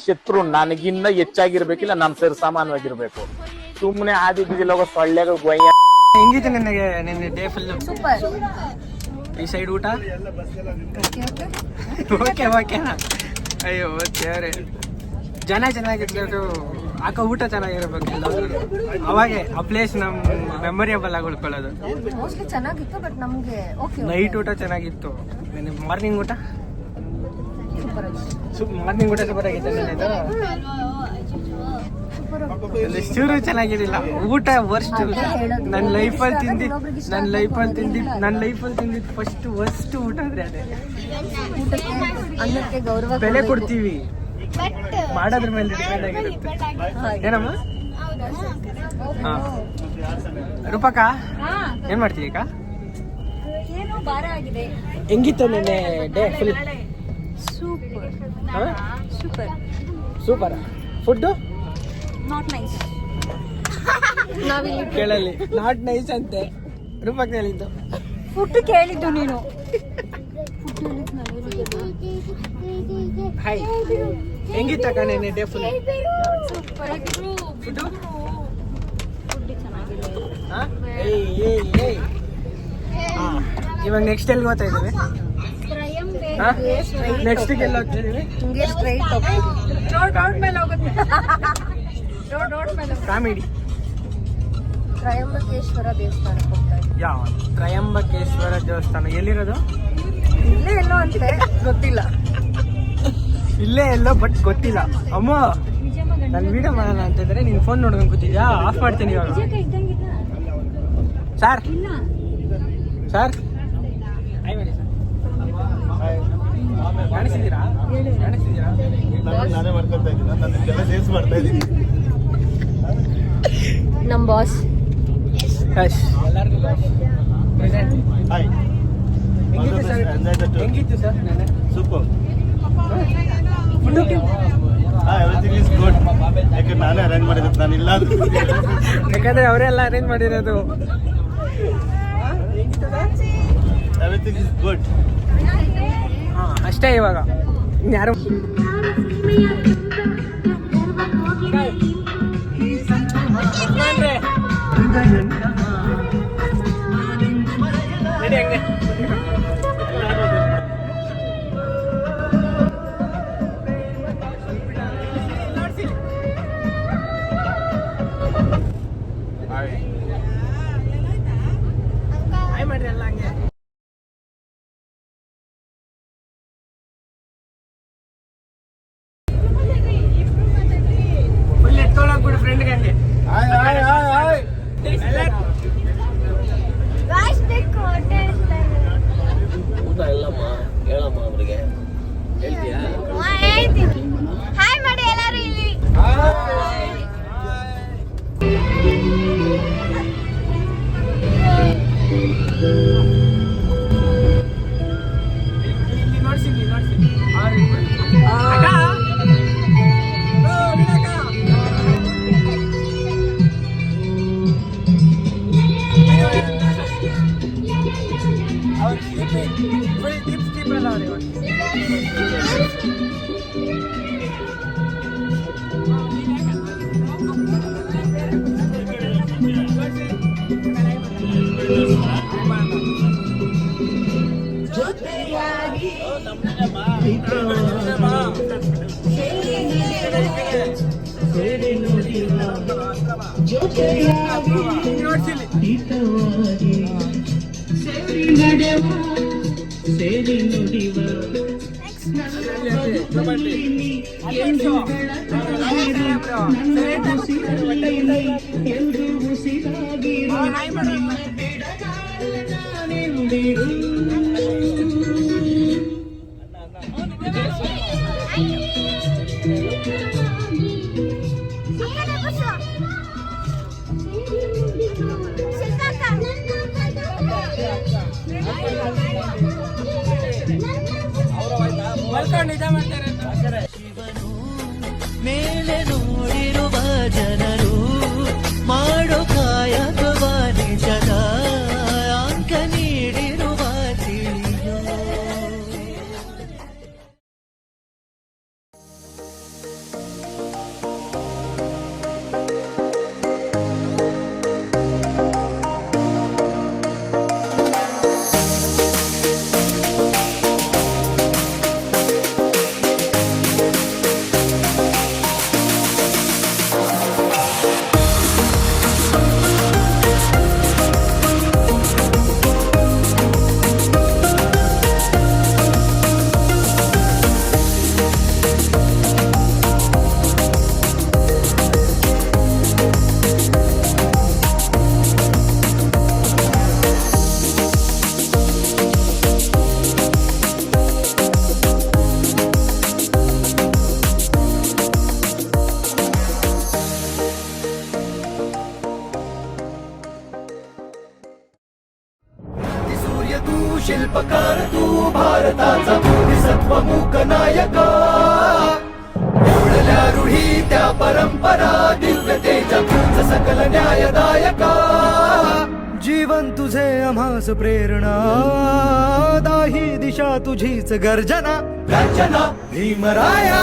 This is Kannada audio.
ಶತ್ರು ನನಗಿನ್ನ ಹೆಚ್ಚಾಗಿರ್ಬೇಕಿಲ್ಲ, ನಾನು ಸರಿ ಸಾಮಾನ್ಯವಾಗಿರ್ಬೇಕು. ಸುಮ್ಮನೆ ಆದಿ ಬೀದಿಲ್ ಹೋಗೋ ಸೊಳ್ಳೆಗಳು ಗೊಯ್ಯ. ಹೆಂಗಿತ್ತು ನಿನಗೆ ನಿನ್ನೆ ಡೇ ಫುಲ್? ಸೂಪರ್. ಈ ಸೈಡ್ ಊಟ ಓಕೆ ಓಕೆನಾ? ಅಯ್ಯೋ ದೇವ್ರೆ, ಜನ ಚೆನ್ನಾಗಿರ್ಬೇಕು, ಆಕ ಊಟ ಚೆನ್ನಾಗಿರ್ಬೇಕು, ಅವಾಗೆ ಆ ಪ್ಲೇಸ್ ನಮ್ ಮೆಮೊರಿಯಬಲ್ ಆಗಿ ಉಳ್ಕೊಳ್ಳೋದು. ಮೋಸ್ಟ್ಲಿ ಚೆನ್ನಾಗಿತ್ತು, ಬಟ್ ನಮ್ಗೆ ಓಕೆ. ನೈಟ್ ಊಟ ಚೆನ್ನಾಗಿತ್ತು, ಮಾರ್ನಿಂಗ್ ಊಟ ಮಾರ್ನಿಂಗ್ ಊಟ ಸೂಪರ್ ಆಗಿತ್ತು. ಚೂರು ಚೆನ್ನಾಗಿರಲಿಲ್ಲ ಊಟ. ವರ್ಸ್ಟ್ ನನ್ನ ಲೈಫಲ್ಲಿ ತಿಂದಿದ್ದು ಫಸ್ಟ್ ವರ್ಸ್ಟ್ ಊಟ ಅಂದ್ರೆ ಅದೇ. ಅನ್ನಕ್ಕೆ ಗೌರವ ಬೆಲೆ ಕೊಡ್ತೀವಿ, ಮಾಡೋದ್ರ ಮೇಲೆ ಡಿಪೆಂಡ್ ಆಗಿರುತ್ತೆ. ಏನಮ್ಮ? ಹಾ ರೂಪಕ್ಕ ಏನ್ ಮಾಡ್ತೀವಿ ಅಕ್ಕ? ಹೆಂಗಿತ್ತು ನಿನ್ನೆ day full? Super. Food not nice. ಕೇಳಲಿ ನಾಟ್ ನೈಸ್ ಅಂತೆ ರೂಪಕ್ ಹೇಳಿದ್ದು. ಫುಡ್ ಕೇಳಿದ್ದು ನೀನು. ಹಾಯ್, ಹೆಂಗಿತ್ತಕ್ಕ ನಿನ್ನೆ ಡೇ ಫುಲ್? ಫುಡ್ ಇವಾಗ ನೆಕ್ಸ್ಟ್ ಎಲ್ಲಿ ಹೋಗ್ತಾ ಇದ್ದೀವಿ? ನೆಕ್ಸ್ಟ್ ಎಲ್ಲ ಹೋಗ್ತಾ ಇದೀವಿ? ಕಾಮಿಡಿ ತ್ರಯಂಬಕೇಶ್ವರ ದೇವಸ್ಥಾನಕ್ಕೆ ಹೋಗ್ತಾ ಇದ್ದೀವಿ. ಯಾವ ತ್ರಯಂಬಕೇಶ್ವರ ದೇವಸ್ಥಾನ ಎಲ್ಲಿರೋದು? ಇಲ್ಲೇ ಎಲ್ಲೋ ಅಂತೆ, ಗೊತ್ತಿಲ್ಲ. ಇಲ್ಲೇ ಎಲ್ಲೋ ಬಟ್ ಗೊತ್ತಿಲ್ಲ. ಅಮ್ಮ ನಾನು ವಿಡಿಯೋ ಮಾಡೋಣ ಅಂತಂದ್ರೆ ನೀನು ಫೋನ್ ನೋಡ್ಕೊಂಡು ಕೂತಿದ್ಯಾ? ಆಫ್ ಮಾಡ್ತೀನಿ ಇವಾಗ. ಸರ್ ಕಾಣಿಸಿದ್ದೀರಾ? ನಾನೇ ಮಾಡ್ಕೊತಾ ಇದ್ದೀನಿ, ನಾನು ಸೇಲ್ಸ್ ಮಾಡ್ತಾ ಇದ್ದೀನಿ. ನಮ್ ಬಾಸ್ ಎಲ್ಲರಿಗೂ ಪ್ರೆಸೆಂಟ್. ಹಾಯ್, ಹೆಂಗಿತ್ತು ಸರ್ ನೆನ್ನೆ? Super. Food everything is good. ಯಾಕೆ ನಾನೇ ಅರೇಂಜ್ ಮಾಡಿದ್ದು, ನಾನಿಲ್ಲ. ಯಾಕಂದ್ರೆ ಅವರೆಲ್ಲ ಅರೇಂಜ್ ಮಾಡಿರೋದು. Everything is good. ಅಷ್ಟೇ. ಇವಾಗ ಯಾರು ಮಾಡ್ರಿ ಎಲ್ಲ ಹಂಗೆ. ಫುಲ್ ಎತ್ಕೊಳ್ಳೋಗ್ಬಿಡು ಫ್ರೆಂಡ್ಗೆ ಹಂಗೆ. ಊಟ ಎಲ್ಲಮ್ಮ ಹೇಳಮ್ಮ ಅವ್ರಿಗೆ ಹೇಳ್ತೀಯಾ? ಹಾಯ್ ಮಾಡಿ ಎಲ್ಲರೂ ಇಲ್ಲಿ. ನೋಡ್ಸಿದ್ವಿ ಫುಲ್ ಟಿಪ್ಸ್ ಎಲ್ಲ ಅವ್ರಿಗೆ. ನಿಜ ಮಾಡ್ತಾರೆ. ಮೇಲೆ ನೋಡಿರುವ ಜನರು ಮಾಡೋ ಕಾಯಕವ ನಿಜದ ಅಂಕ ನೀಡಿರುವ ತಿಳಿಯೋ. शिल्पकार तू भारताचा बोधिसत्व मूक नायका एवढल्या रूढी त्या परंपरा दिव्य तेजा तुझ सकल न्यायदायका जीवन तुझे आम्हास प्रेरणा दाही दिशा तुझीच गर्जना भीमराया